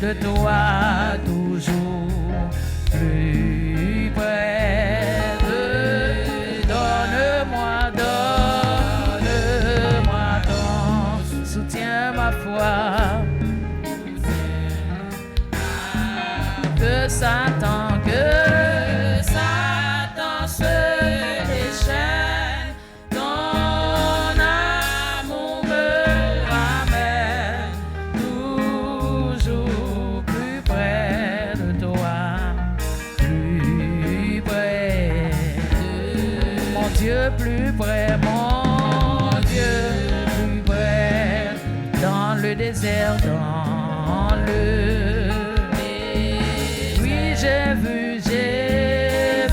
de toi, toujours plus près de. Donne-moi ton soutien, ma foi. Que Satan se déchaîne, ton amour me ramène toujours plus près de toi, plus près, mon Dieu, plus près, mon Dieu, plus près, dans le désert, dans le. J'ai vu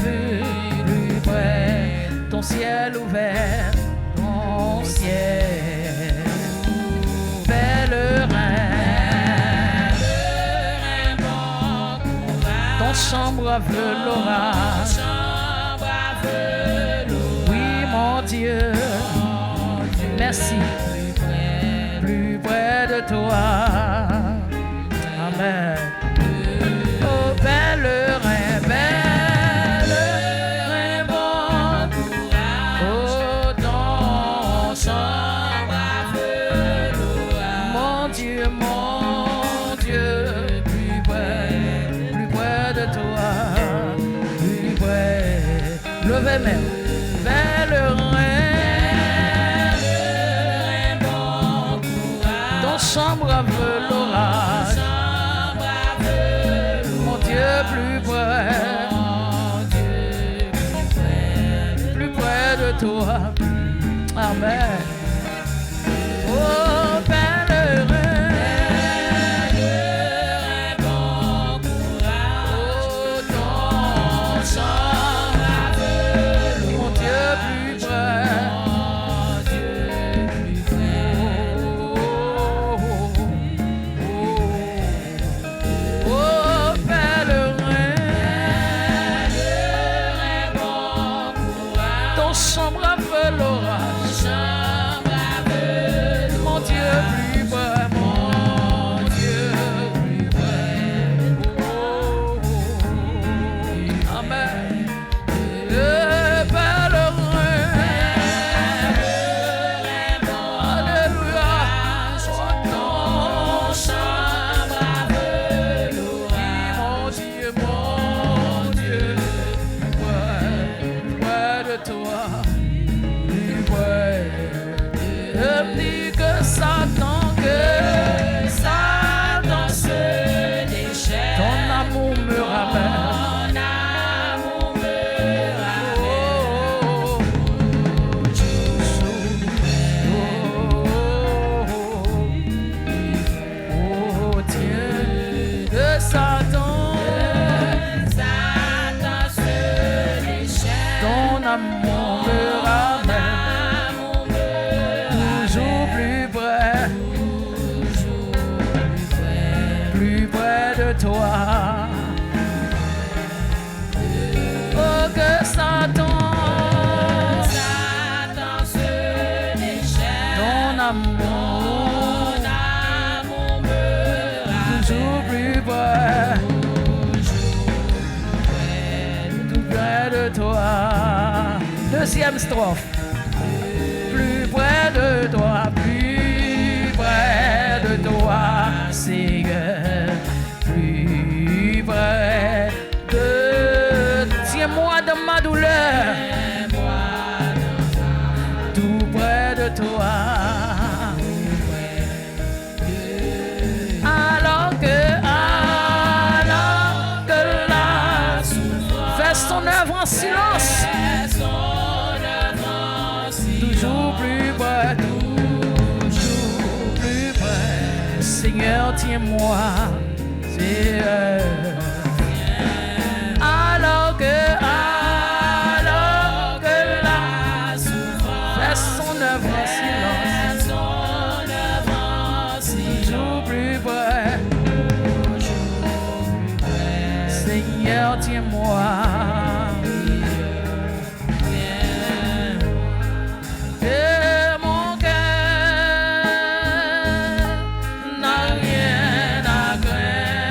plus près ton ciel ouvert, ton ciel pèlerin, ton chambre à velours, oui mon Dieu, merci, plus près de toi, amen. Pèlerin, bon courage, oh ton chambre à velours, mon Dieu, plus près de toi, plus près, levez même, pèlerin, bon courage, ton chambre à velours. Plus près de toi, amen. Oh pèlerin, bon courage, oh ton chambre à velours, mon Dieu plus près, chambre à velours, mon Dieu plus près, mon Dieu plus près, amen. Le pèlerin, alléluia, ton chambre à velours, mon Dieu, plus près de toi. Plus que Satan se déchaîne, ton amour me ramène, oh Dieu, que Satan se déchaîne, ton amour me ramène. Toi, oh que Satan se déchaîne, ton amour me ramène toujours plus près, tout près de toi. Deuxième strophe, plus près de toi, plus près de toi, Seigneur. Plus près de, tiens-moi dans ma douleur, tout près de toi, alors que la souffrance fait son œuvre en silence, toujours plus près, Seigneur, tiens-moi. Alors que la souffrance fait son œuvre en silence, toujours plus près, Seigneur, tiens-moi. Mon cœur n'a rien à craindre.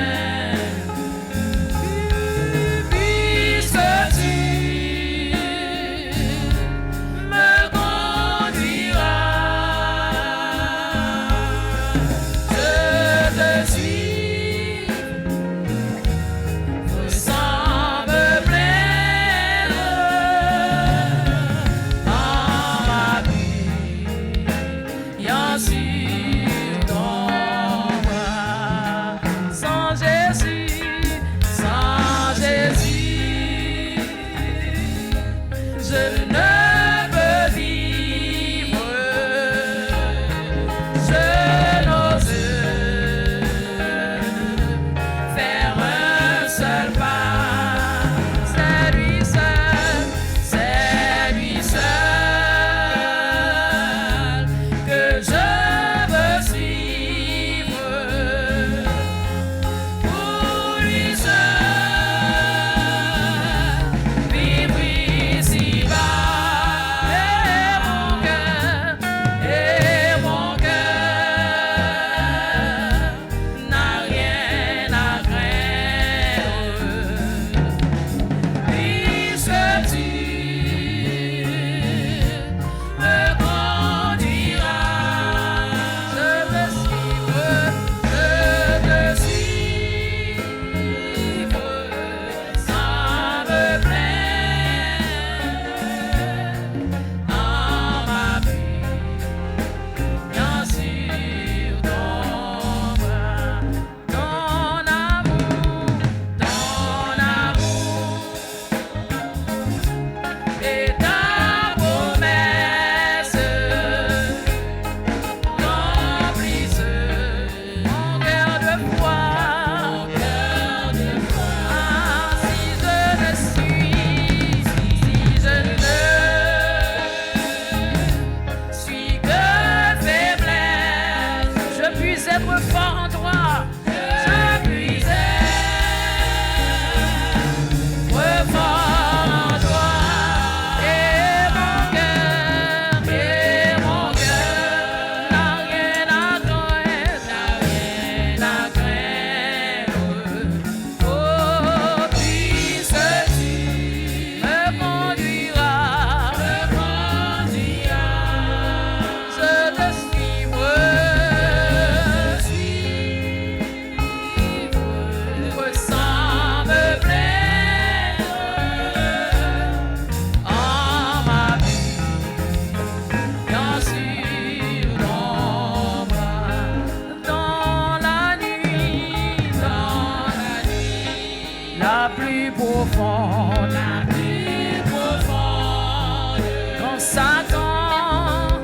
Satan,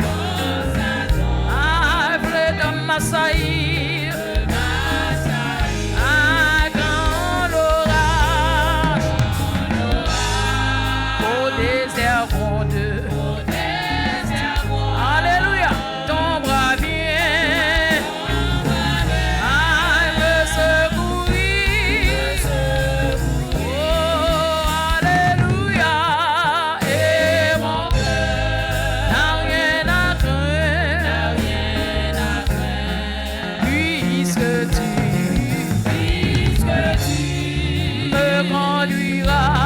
a voulu de m'assaillir, a grand orage, au désert rondeux. Alléluia, ton bras vient à me secourir. Oh, alléluia, et mon cœur n'a rien à craindre, puisque tu me conduiras.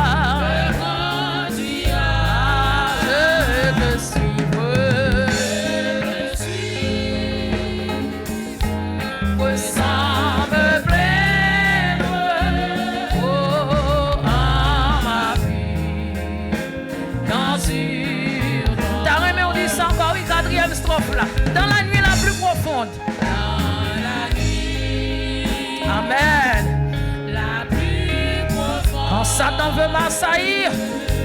Dans la nuit la plus profonde. Amen. La plus profonde. Quand Satan veut m'assaillir,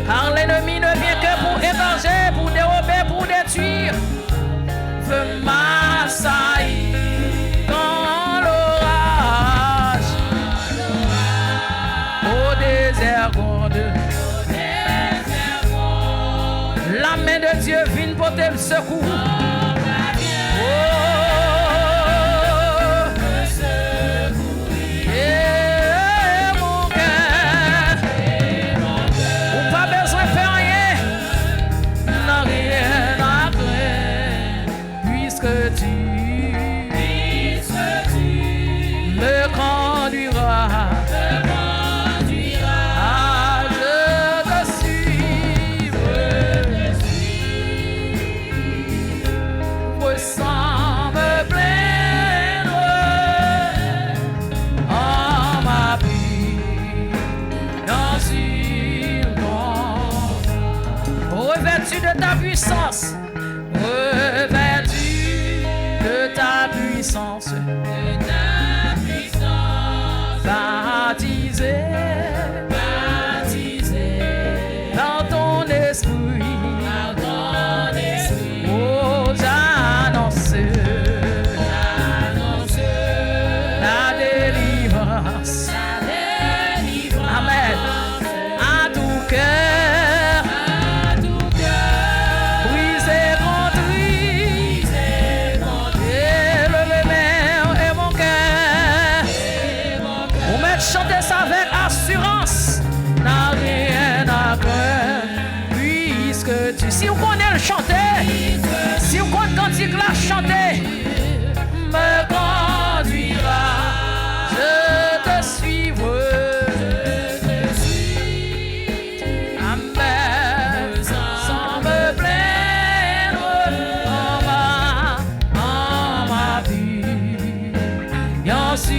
car l'ennemi ne vient que pour égorger, pour dérober, pour détruire. Veut m'assaillir quand l'orage au désert gronde. La main de Dieu vient porter le secours. Revêtu de ta puissance, baptisé dans ton esprit, oh j'annonce la délivrance, amen, à tout cœur. Chantez ça avec assurance, n'a rien à craindre, puisque tu. Si vous connaissez le chanter, si vous connaissez le cantique la chanter, me conduira, je te suivrai. Amen, sans me plaindre en ma vie, bien sûr.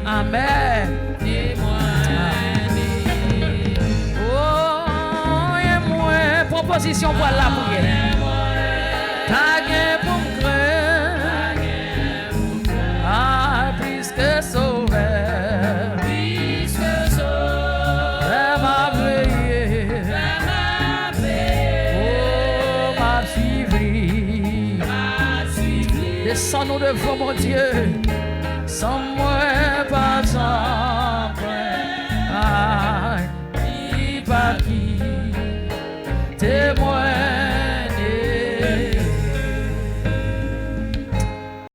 Amen. Oh, et moi, proposition pour la prière. T'as gagné pour me craindre, ah, plus que sauveur. Elle m'a veillé, oh, m'a suivi. Descends-nous devant mon Dieu. sans moi.